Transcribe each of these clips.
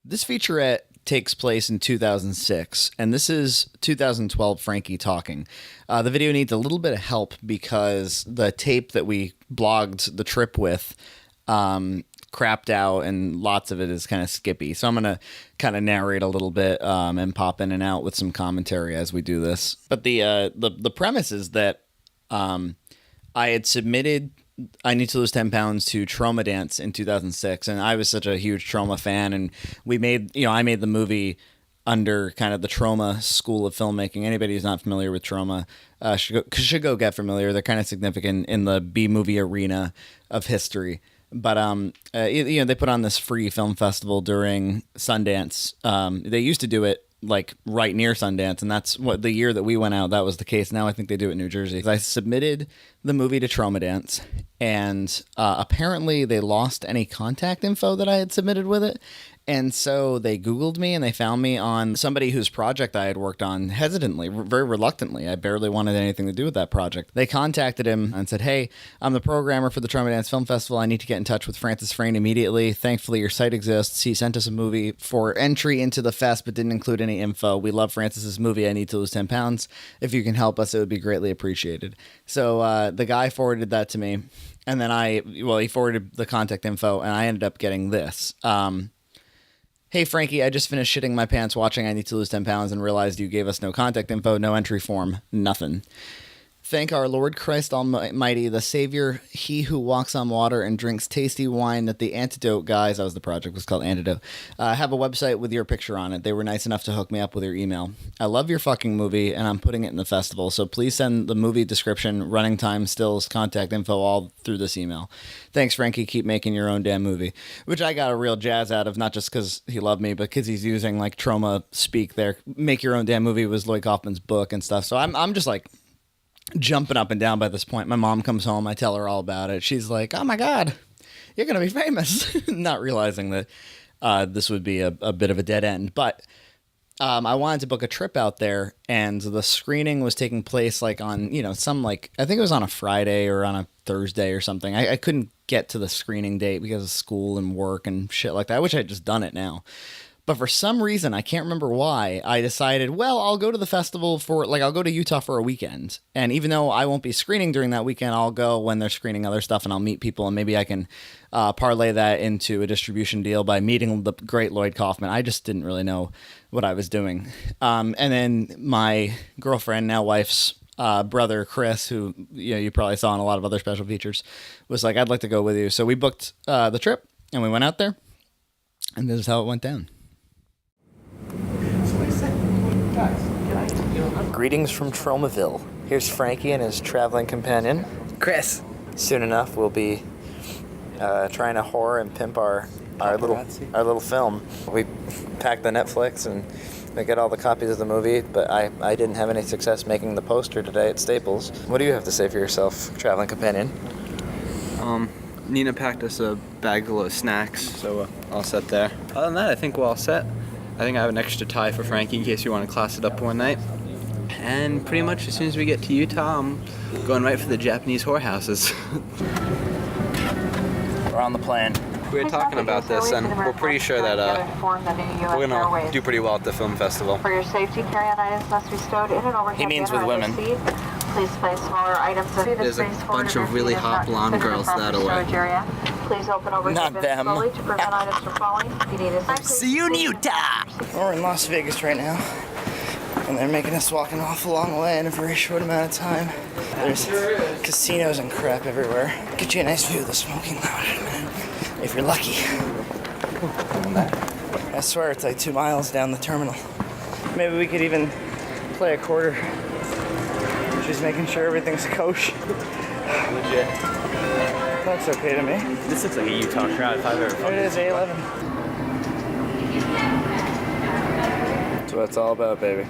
This featurette takes place in 2006, and this is 2012 Frankie talking. The video needs a little bit of help because the tape that we blogged the trip with crapped out, and lots of it is kind of skippy. So I'm going to kind of narrate a little bit and pop in and out with some commentary as we do this. But the premise is that I had submitted I Need to Lose 10 Pounds to Tromadance in 2006, and I was such a huge Troma fan, and I made the movie under kind of the Troma school of filmmaking. Anybody who's not familiar with Troma should go get familiar. They're kind of significant in the B-movie arena of history. But they put on this free film festival during Sundance. They used to do it like right near Sundance, and that's what the year that we went out, that was the case. Now I think they do it in New Jersey. I submitted the movie to Tromadance, and apparently they lost any contact info that I had submitted with it. And so they Googled me, and they found me on somebody whose project I had worked on hesitantly, very reluctantly. I barely wanted anything to do with that project. They contacted him and said, "Hey, I'm the programmer for the Tromadance Film Festival. I need to get in touch with Francis Frayne immediately. Thankfully, your site exists. He sent us a movie for entry into the fest, but didn't include any info. We love Francis's movie, I Need to Lose 10 Pounds. If you can help us, it would be greatly appreciated." So the guy forwarded that to me, and then he forwarded the contact info, and I ended up getting this. "Hey, Frankie, I just finished shitting my pants watching I Need to Lose 10 Pounds and realized you gave us no contact info, no entry form, nothing. Thank our Lord Christ Almighty, the Savior, he who walks on water and drinks tasty wine, that the Antidote guys," that was the project, was called Antidote, "have a website with your picture on it. They were nice enough to hook me up with your email. I love your fucking movie, and I'm putting it in the festival, so please send the movie description, running time, stills, contact info all through this email. Thanks, Frankie. Keep making your own damn movie." Which I got a real jazz out of, not just because he loved me, but because he's using like Troma speak there. Make your own damn movie was Lloyd Kaufman's book and stuff. So I'm just like jumping up and down by this point. My mom comes home. I tell her all about it. She's like, "Oh my God, you're going to be famous." Not realizing that this would be a bit of a dead end. But I wanted to book a trip out there, and the screening was taking place like on, I think it was on a Friday or on a Thursday or something. I couldn't get to the screening date because of school and work and shit like that. I wish I had just done it now. But for some reason, I can't remember why, I decided, well, I'll go to the festival I'll go to Utah for a weekend. And even though I won't be screening during that weekend, I'll go when they're screening other stuff, and I'll meet people, and maybe I can parlay that into a distribution deal by meeting the great Lloyd Kaufman. I just didn't really know what I was doing. And then my girlfriend, now wife's brother, Chris, who you probably saw in a lot of other special features, was like, "I'd like to go with you." So we booked the trip, and we went out there, and this is how it went down. Greetings from Tromaville. Here's Frankie and his traveling companion, Chris. Soon enough, we'll be trying to whore and pimp our little film. We packed the Netflix and we got all the copies of the movie, but I didn't have any success making the poster today at Staples. What do you have to say for yourself, traveling companion? Nina packed us a bag full of snacks, so we're all set there. Other than that, I think we're all set. I think I have an extra tie for Frankie in case you want to class it up one night. And pretty much as soon as we get to Utah, I'm going right for the Japanese whorehouses. We're on the plane. We were talking about this, and we're pretty sure that we're going to do pretty well at the film festival. For your safety, carry-on items must be stowed in an overhead He means bin with or under women. seat. Please place smaller items in the There's a bunch of really hot blonde girls that way. Area. Please open overhead Not bins them. slowly to prevent items from falling. If you need assistance, See you in Utah! We're in Las Vegas right now, and they're making us walk an awful long way in a very short amount of time. There's casinos and crap everywhere. Get you a nice view of the smoking lounge in a minute, if you're lucky. I swear it's like 2 miles down the terminal. Maybe we could even play a quarter. She's making sure everything's kosher. Legit. That's okay to me. This looks like a Utah crowd if I've ever There it is, A11. That's what it's all about, baby.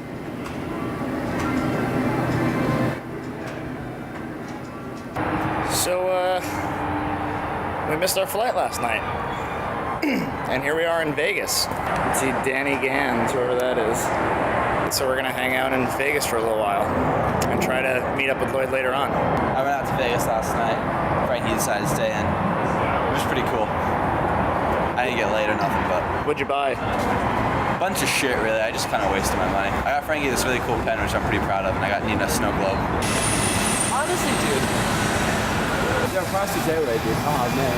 So, we missed our flight last night. And here we are in Vegas. Let's see Danny Gans, whoever that is. So we're gonna hang out in Vegas for a little while and try to meet up with Lloyd later on. I went out to Vegas last night. Frankie decided to stay in. It was pretty cool. I didn't get laid or nothing, but What'd you buy? a bunch of shit, really. I just kind of wasted my money. I got Frankie this really cool pen, which I'm pretty proud of, and I got Nina a snow globe. Honestly, dude. They're across the J-Way, dude. Oh, man.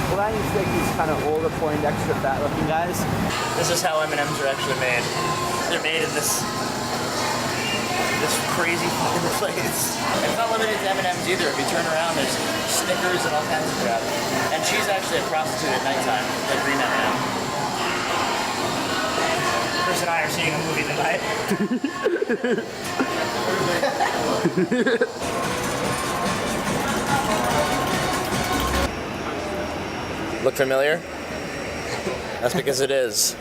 Well, I need to take these kind of older, Poindexter, fat-looking guys. This is how M&Ms are actually made. They're made in this crazy fucking place. It's not limited to M&Ms either. If you turn around, there's Snickers and all kinds of crap. And she's actually a prostitute at nighttime, the green M&M. Chris and I are seeing a movie tonight. Look familiar? That's because it is.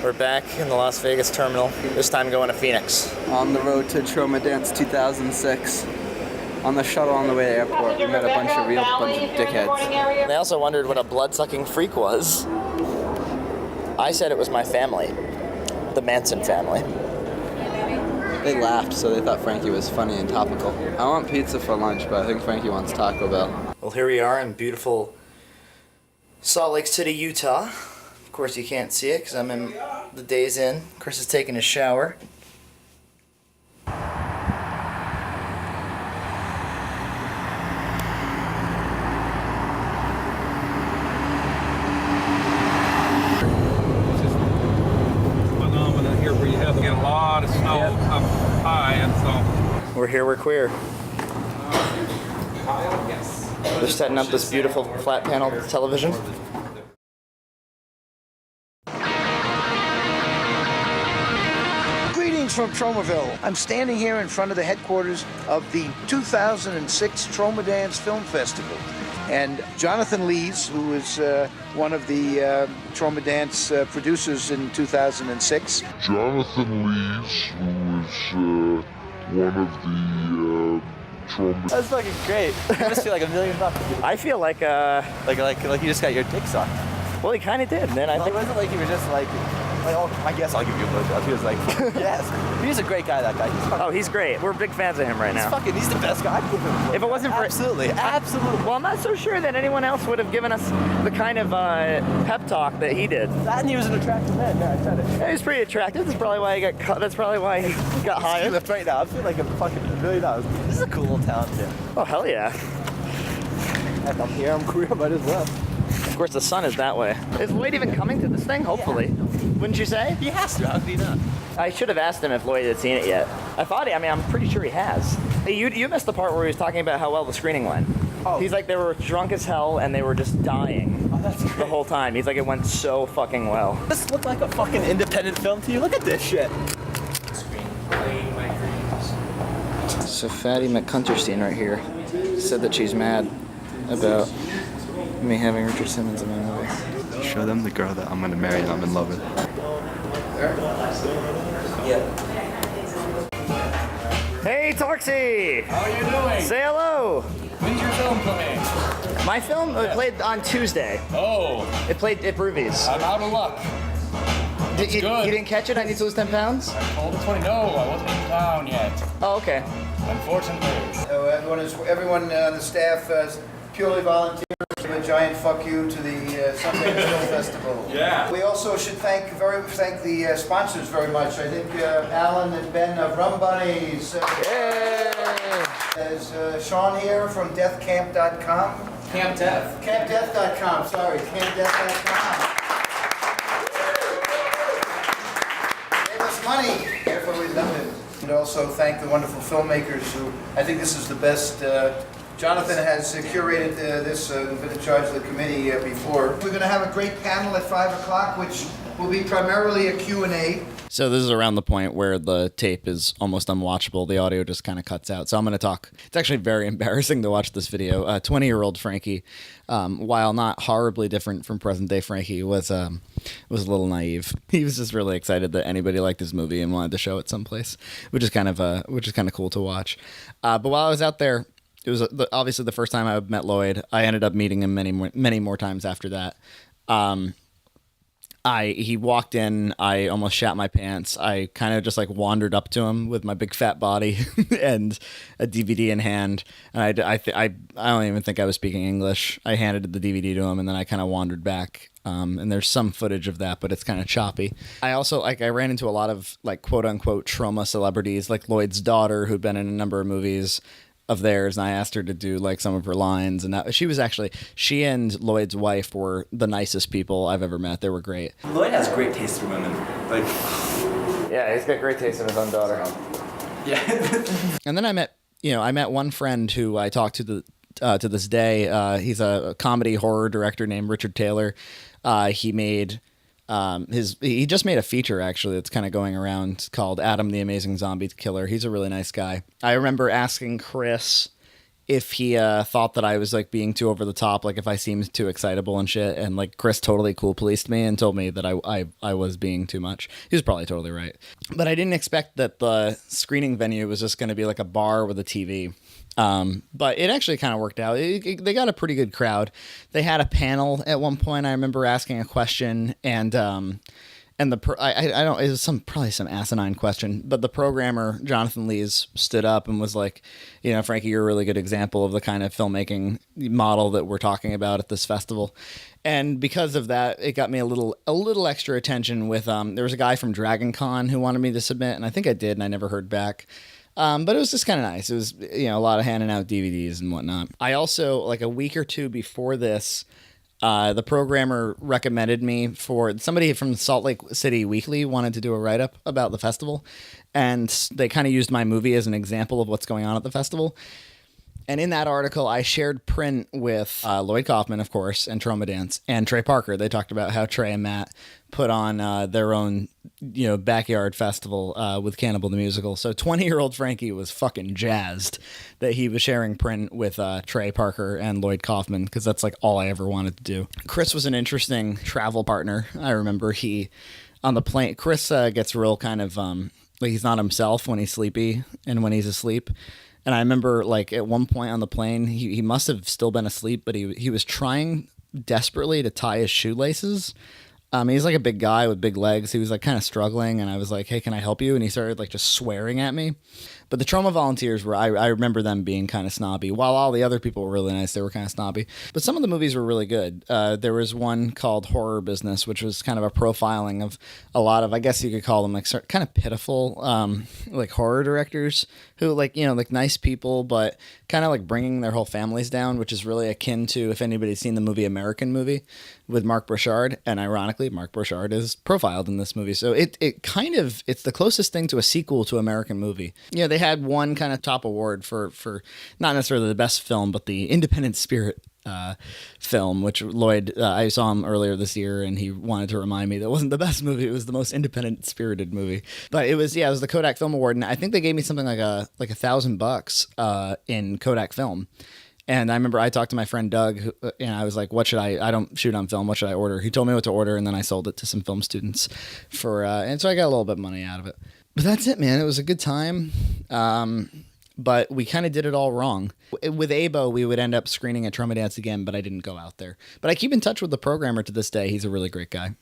We're back in the Las Vegas terminal, this time going to Phoenix. On the road to Tromadance 2006. On the shuttle on the way to the airport, we met a bunch of dickheads. They also wondered what a blood-sucking freak was. I said it was my family, the Manson family. They laughed, so they thought Frankie was funny and topical. I want pizza for lunch, but I think Frankie wants Taco Bell. Well, here we are in beautiful Salt Lake City, Utah. Of course, you can't see it because I'm in the Days Inn. Chris is taking a shower. Phenomenon here where you have to get a lot of snow up high, and so We're here, we're queer. They're setting up this beautiful flat panel television. Greetings from Tromaville. I'm standing here in front of the headquarters of the 2006 Tromadance Film Festival. And Jonathan Lees, who is one of the Tromadance producers in 2006. Jonathan Lees, who is one of the Tromadance. That's fucking great. You must feel like $1 million. I feel like, Like you just got your dick sucked. well, he kind of did. And then I It think, wasn't like he was just like, oh, I guess I'll give you a blowjob. He was like, yes. He's a great guy, that guy. He's fucking, oh, he's great. We're big fans of him right now. he's the best guy. I'd give him a blowjob. If it wasn't for... Absolutely. Well, I'm not so sure that anyone else would have given us the kind of pep talk that he did. That and he was an attractive man. Yeah, I said it. Yeah, he's pretty attractive. That's probably why he got cut. That's probably why he got hired. Left right now. I feel like a fucking $1 million. This is a cool little town, too. Oh, hell yeah. Heck, I'm here. I'm queer. Might as well. Of course, the sun is that way. Is Lloyd even coming to this thing? Hopefully. Wouldn't you say? He has to. How could he not? I should have asked him if Lloyd had seen it yet. I'm pretty sure he has. Hey, you missed the part where he was talking about how well the screening went. Oh. He's like, they were drunk as hell and they were just dying the whole time. He's like, it went so fucking well. This looked like a fucking independent film to you. Look at this shit. So Fatty McCunterstein right here said that she's mad about me having Richard Simmons in my movie. Show them the girl that I'm gonna marry and I'm in love with. Hey, Torxie! How are you doing? Say hello! When's your film coming? My film played on Tuesday. Oh, It played at Broovies. I'm out of luck. You good. didn't catch it? I need to lose 10 pounds? Told the 20. No, I wasn't in town yet. Oh, okay. Unfortunately. Everyone on the staff purely volunteers. Give a giant fuck you to the Sundance Film Festival. Yeah. We also should thank the sponsors very much. I think Alan and Ben of Rum Bunnies. There's Sean here from deathcamp.com. Camp Death. Campdeath.com, sorry, campdeath.com. Gave us money, therefore we love it. And also thank the wonderful filmmakers who, I think this is the best. Jonathan has curated this, been in charge of the committee before. We're going to have a great panel at 5 o'clock, which will be primarily a Q&A. So this is around the point where the tape is almost unwatchable. The audio just kind of cuts out. So I'm going to talk. It's actually very embarrassing to watch this video. 20-year-old Frankie, while not horribly different from present-day Frankie, was a little naive. He was just really excited that anybody liked his movie and wanted to show it someplace, which is kind of cool to watch. But while I was out there, it was obviously the first time I met Lloyd. I ended up meeting him many more times after that. He walked in, I almost shat my pants. I kind of just like wandered up to him with my big fat body and a DVD in hand. And I don't even think I was speaking English. I handed the DVD to him, and then I kind of wandered back. And there's some footage of that, but it's kind of choppy. I also I ran into a lot of like quote unquote trauma celebrities, like Lloyd's daughter, who'd been in a number of movies of theirs, and I asked her to do like some of her lines, and she and Lloyd's wife were the nicest people I've ever met. They were great. Lloyd has great taste in women. Like, yeah, he's got great taste in his own daughter. yeah. And then I met one friend who I talked to this day. He's a comedy horror director named Richard Taylor. He made he just made a feature actually that's kind of going around called Adam the Amazing Zombie Killer. He's a really nice guy. I remember asking Chris if he thought that I was like being too over the top, like if I seemed too excitable and shit, and like Chris totally cool policed me and told me that I was being too much. He was probably totally right. But I didn't expect that the screening venue was just going to be like a bar with a TV. But it actually kind of worked out. They got a pretty good crowd. They had a panel at one point. I remember asking a question, and I don't. It was probably some asinine question, but the programmer Jonathan Lees stood up and was like, Frankie, you're a really good example of the kind of filmmaking model that we're talking about at this festival. And because of that, it got me a little extra attention with there was a guy from Dragon Con who wanted me to submit, and I think I did, and I never heard back. But it was just kind of nice. It was, a lot of handing out DVDs and whatnot. I also, like a week or two before this, the programmer recommended me for somebody from Salt Lake City Weekly wanted to do a write-up about the festival. And they kind of used my movie as an example of what's going on at the festival. And in that article, I shared print with Lloyd Kaufman, of course, and Tromadance, and Trey Parker. They talked about how Trey and Matt put on their own, backyard festival with Cannibal the Musical. So 20-year-old Frankie was fucking jazzed that he was sharing print with Trey Parker and Lloyd Kaufman, because that's like all I ever wanted to do. Chris was an interesting travel partner. I remember on the plane, Chris gets real kind of, like he's not himself when he's sleepy and when he's asleep. And I remember, like, at one point on the plane, he must have still been asleep, but he was trying desperately to tie his shoelaces. He's like a big guy with big legs. He was like kind of struggling, and I was like, hey, can I help you? And he started like just swearing at me. But the trauma volunteers were, I remember them being kind of snobby. While all the other people were really nice, they were kind of snobby. But some of the movies were really good. There was one called Horror Business, which was kind of a profiling of a lot of, I guess you could call them like kind of pitiful, like horror directors who like nice people, but kind of like bringing their whole families down, which is really akin to, if anybody's seen the movie American Movie with Mark Burchard. And ironically, Mark Burchard is profiled in this movie. So it's the closest thing to a sequel to American Movie. They had one kind of top award for not necessarily the best film, but the Independent Spirit film, which Lloyd, I saw him earlier this year, and he wanted to remind me that it wasn't the best movie. It was the most independent spirited movie. But it was the Kodak Film Award, and I think they gave me something like $1,000 in Kodak Film. And I remember I talked to my friend Doug, and I was like, I don't shoot on film. What should I order? He told me what to order, and then I sold it to some film students and so I got a little bit of money out of it. But that's it, man. It was a good time. But we kind of did it all wrong. With ABO, we would end up screening at Tromadance again, but I didn't go out there. But I keep in touch with the programmer to this day. He's a really great guy.